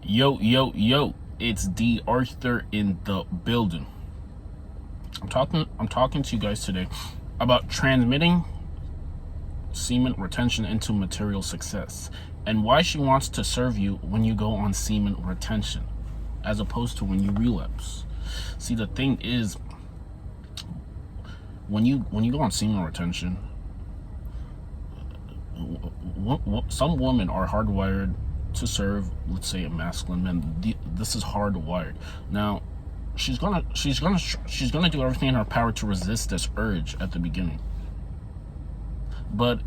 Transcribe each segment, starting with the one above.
Yo, yo, yo, it's D.Arthur in the building. I'm talking to you guys today about transmitting semen retention into material success and why she wants to serve you when you go on semen retention as opposed to when you relapse. See, the thing is, when you go on semen retention, some women are hardwired to serve, let's say, a masculine man. This is hardwired. Now, she's gonna do everything in her power to resist this urge at the beginning. But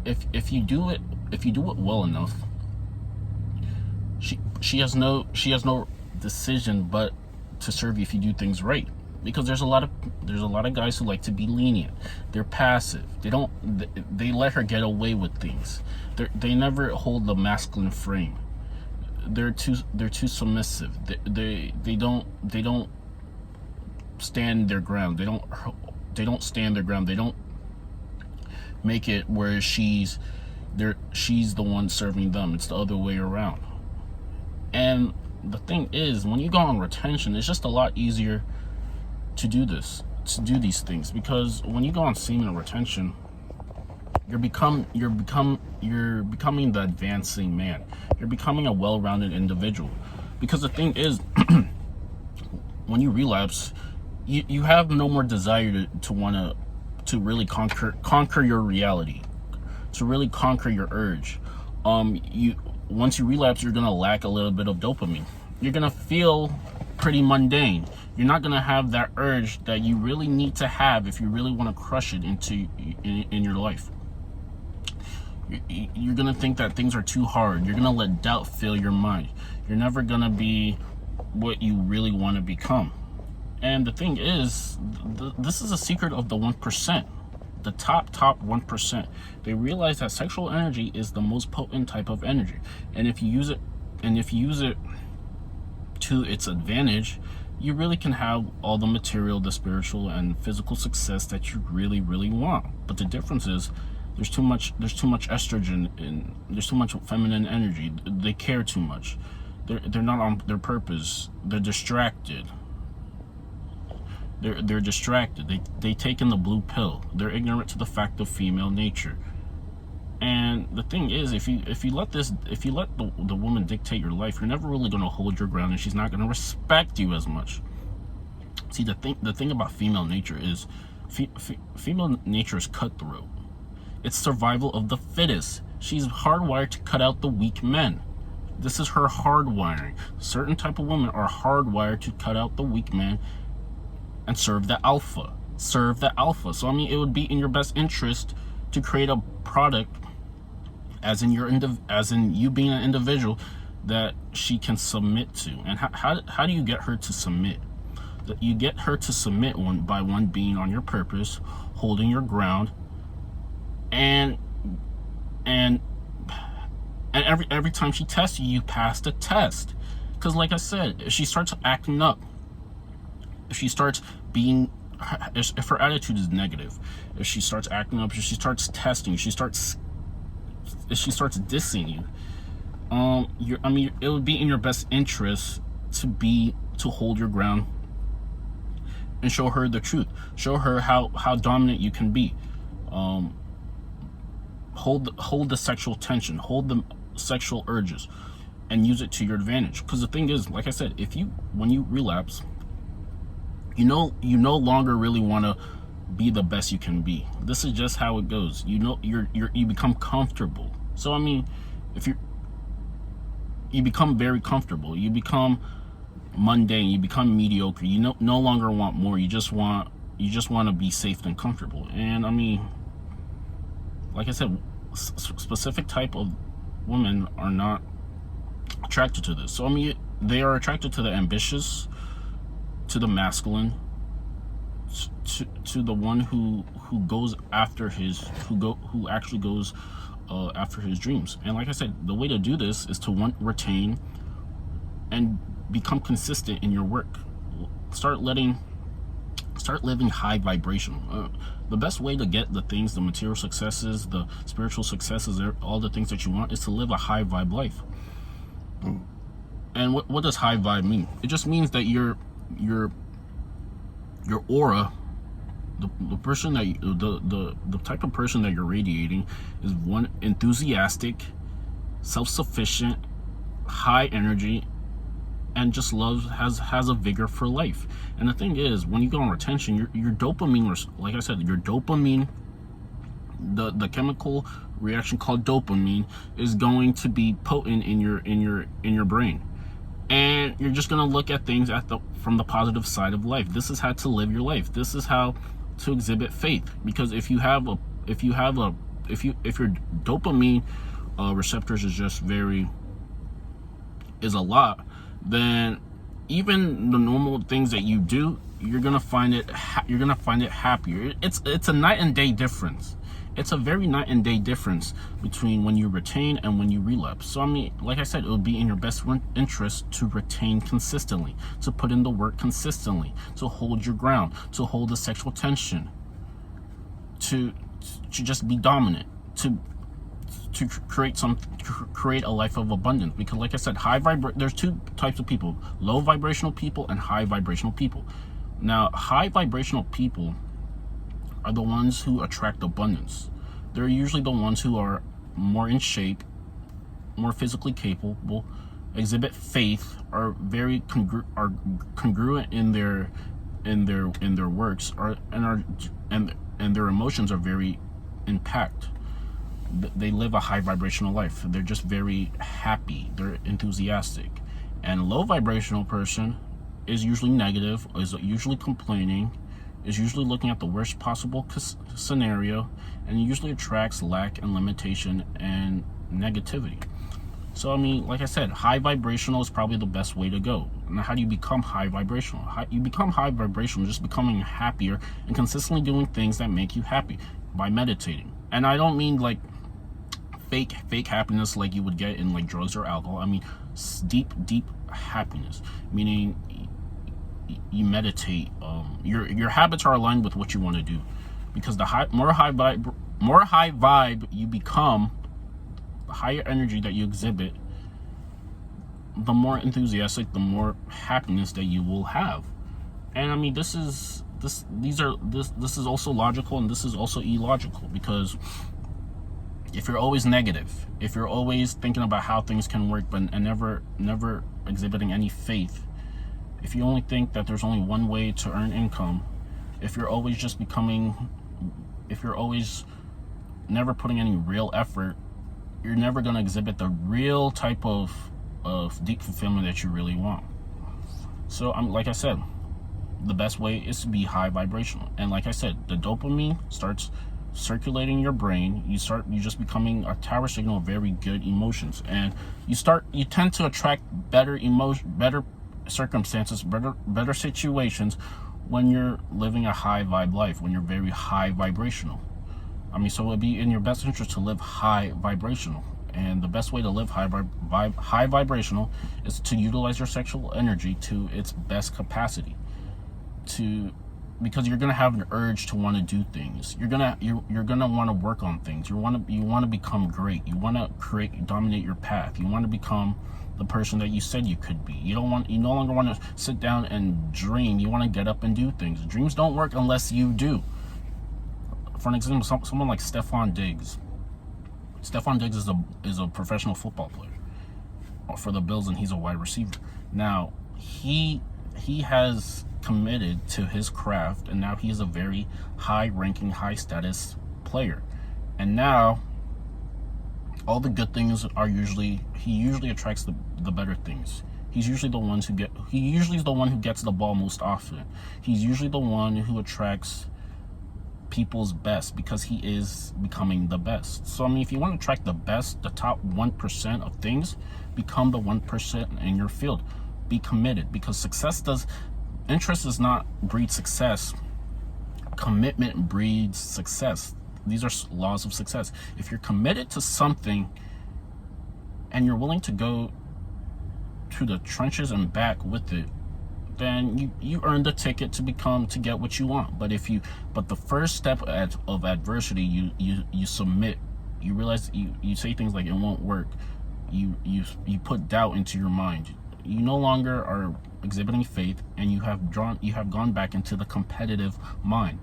if you do it well enough, she has no decision but to serve you if you do things right. Because there's a lot of guys who like to be lenient. They're passive. They let her get away with things. They never hold the masculine frame. They're too submissive. They don't stand their ground. They don't stand their ground. They don't make it where she's the one serving them. It's the other way around. And the thing is, when you go on retention, it's just a lot easier to do these things, because when you go on semen retention, you're becoming the advancing man. You're becoming a well-rounded individual. Because the thing is, when you relapse, you have no more desire to really conquer your reality, to really conquer your urge. Once you relapse, you're gonna lack a little bit of dopamine. You're gonna feel pretty mundane. You're not gonna have that urge that you really need to have if you really want to crush it in your life. You're gonna think that things are too hard. You're gonna let doubt fill your mind. You're never gonna be what you really want to become. And the thing is, this is a secret of the 1%, the top 1%. They realize that sexual energy is the most potent type of energy, and if you use it to its advantage, you really can have all the material, the spiritual and physical success that you really, really want. But the difference is there's too much estrogen and there's too much feminine energy. They care too much. They're not on their purpose. They're distracted. They're distracted. They take in the blue pill. They're ignorant to the fact of female nature. And the thing is, if you let the woman dictate your life, you're never really going to hold your ground, and she's not going to respect you as much. See, the thing about female nature is, female nature is cutthroat. It's survival of the fittest. She's hardwired to cut out the weak men. This is her hardwiring. Certain type of women are hardwired to cut out the weak man and serve the alpha. So I mean, it would be in your best interest to create a product, as in you being an individual, that she can submit to. And how do you get her to submit? You get her to submit by being on your purpose, holding your ground, and every time she tests you, you pass the test. Because like I said, if she starts acting up, if she starts being, if her attitude is negative, if she starts acting up, if she starts testing, if she starts dissing you, it would be in your best interest to hold your ground and show her the truth. Show her how dominant you can be. Hold the sexual tension, hold the sexual urges, and use it to your advantage. Because the thing is, like I said, when you relapse, you no longer really want to be the best you can be. This is just how it goes. You become comfortable. So I mean, if you become very comfortable, you become mundane, you become mediocre. You no longer want more. You just want to be safe and comfortable. And I mean, like I said, specific type of women are not attracted to this. So I mean, they are attracted to the ambitious, to the masculine, to the one who goes after who actually goes after his dreams. And like I said, the way to do this is to retain and become consistent in your work. Start living high vibration. The best way to get the things, the material successes, the spiritual successes, all the things that you want, is to live a high vibe life. And what does high vibe mean? It just means that your aura, the person that the type of person that you're radiating is one enthusiastic, self-sufficient, high energy, and just has a vigor for life. And the thing is, when you go on retention, your dopamine, like I said, your dopamine, the chemical reaction called dopamine is going to be potent in your brain. And you're just gonna look at things from the positive side of life. This is how to live your life. This is how to exhibit faith. Because if your dopamine receptors is a lot, then even the normal things that you do, you're gonna find it happier. It's a night and day difference. It's a very night and day difference between when you retain and when you relapse. So I mean, like I said, it would be in your best interest to retain consistently, to put in the work consistently, to hold your ground, to hold the sexual tension, to just be dominant, to create a life of abundance. Because like I said, there's two types of people: low vibrational people and high vibrational people. Now, high vibrational people are the ones who attract abundance. They're usually the ones who are more in shape, more physically capable, exhibit faith, are very congruent in their works, and their emotions are very impact. They live a high vibrational life. They're just very happy. They're enthusiastic. And low vibrational person is usually negative, is usually complaining, is usually looking at the worst possible scenario, and usually attracts lack and limitation and negativity. So I mean, like I said, high vibrational is probably the best way to go. Now, how do you become high vibrational? You become high vibrational just becoming happier and consistently doing things that make you happy by meditating. And I don't mean like fake happiness like you would get in like drugs or alcohol. I mean deep happiness, meaning you meditate. Your habits are aligned with what you want to do, because the more high vibe you become, the higher energy that you exhibit, the more enthusiastic, the more happiness that you will have. And I mean, this is also logical, and this is also illogical, because if you're always negative, if you're always thinking about how things can work and never exhibiting any faith, if you only think that there's only one way to earn income, if you're always never putting any real effort, you're never going to exhibit the real type of deep fulfillment that you really want. So like I said, the best way is to be high vibrational. And like I said, the dopamine starts circulating your brain. You just becoming a tower signal of very good emotions, and you tend to attract better circumstances, better situations when you're living a high vibe life, when you're very high vibrational. I mean, so it would be in your best interest to live high vibrational. And the best way to live high vibrational is to utilize your sexual energy to its best capacity. Because you're gonna have an urge to want to do things. You're gonna want to work on things. You want to become great. You want to dominate your path. You want to become the person that you said you could be. You no longer want to sit down and dream. You want to get up and do things. Dreams don't work unless you do. For an example, someone like Stefan Diggs. Stefan Diggs is a professional football player for the Bills, and he's a wide receiver. Now, he has committed to his craft, and now he is a very high-ranking, high-status player. And now, all the good things he usually attracts the better things. He's usually the one who gets the ball most often. He's usually the one who attracts people's best, because he is becoming the best. So I mean, if you want to attract the best, the top 1% of things, become the 1% in your field. Be committed, because interest does not breed success. Commitment breeds success. These are laws of success. If you're committed to something and you're willing to go to the trenches and back with it, then you earn the ticket to get what you want. But the first step of adversity, you submit. You realize you say things like it won't work. You put doubt into your mind. you no longer are exhibiting faith, and you have gone back into the competitive mind.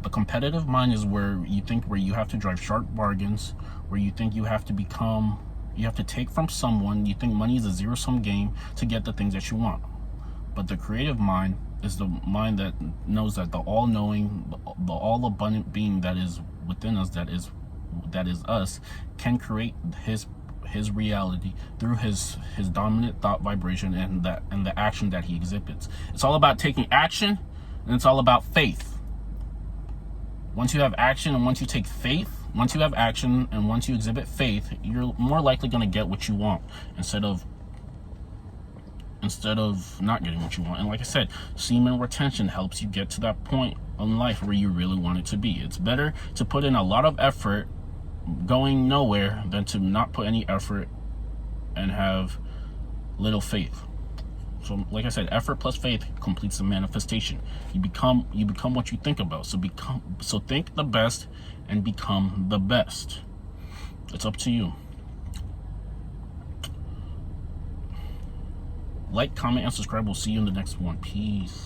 The competitive mind is where you have to drive sharp bargains, where you think you have to take from someone. You think money is a zero-sum game to get the things that you want. But the creative mind is the mind that knows that the all-knowing, the all-abundant being that is within us, that is us, can create his reality through his dominant thought vibration and the action that he exhibits. It's all about taking action, and it's all about faith. Once you have action and once you take faith, once you have action and once you exhibit faith, you're more likely going to get what you want instead of not getting what you want. And like I said, semen retention helps you get to that point in life where you really want it to be. It's better to put in a lot of effort going nowhere than to not put any effort and have little faith. So like I said, effort plus faith completes the manifestation. You become what you think about. So think the best and become the best. It's up to you. Like, comment, and subscribe. We'll see you in the next one. Peace.